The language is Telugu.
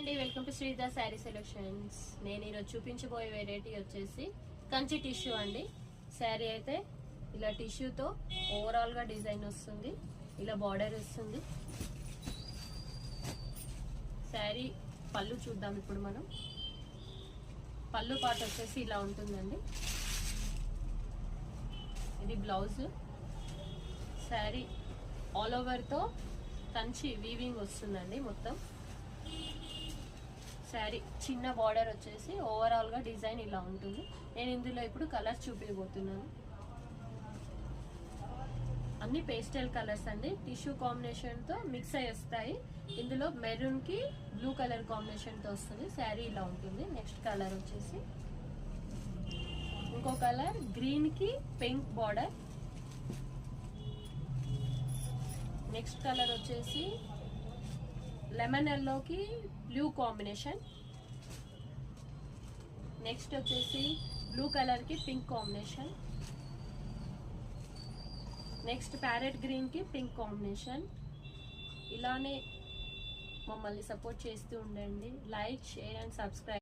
అండి, వెల్కమ్ టు శ్రీధ శారీ సెలెక్షన్స్. నేను ఈరోజు చూపించబోయే వెరైటీ వచ్చేసి కంచి టిష్యూ అండి. శారీ అయితే ఇలా టిష్యూతో ఓవరాల్ గా డిజైన్ వస్తుంది, ఇలా బార్డర్ వస్తుంది. శారీ పళ్ళు చూద్దాం ఇప్పుడు మనం. పళ్ళు పాట వచ్చేసి ఇలా ఉంటుందండి. ఇది బ్లౌజ్. శారీ ఆల్ ఓవర్ తో కంచి వీవింగ్ వస్తుందండి మొత్తం. శారీ చిన్న బార్డర్ వచ్చేసి ఓవరాల్ గా డిజైన్ ఇలా ఉంటుంది. నేను ఇందులో ఇప్పుడు కలర్స్ చూపించబోతున్నాను. అన్ని పేస్టల్ కలర్స్ అండి, టిష్యూ కాంబినేషన్ తో మిక్స్ అయ్యి వస్తాయి. ఇందులో మెరూన్ కి బ్లూ కలర్ కాంబినేషన్ తో వస్తుంది. శారీ ఇలా ఉంటుంది. నెక్స్ట్ కలర్ వచ్చేసి ఇంకో కలర్ గ్రీన్ కి పింక్ బార్డర్. నెక్స్ట్ కలర్ వచ్చేసి లెమన్ ఎల్లోకి బ్లూ కాంబినేషన్. నెక్స్ట్ వచ్చేసి బ్లూ కలర్ కి pink combination. Next parrot green కి పింక్ కాంబినేషన్. ఇలానే మమ్మల్ని సపోర్ట్ చేస్తూ ఉండండి. Like, share and subscribe.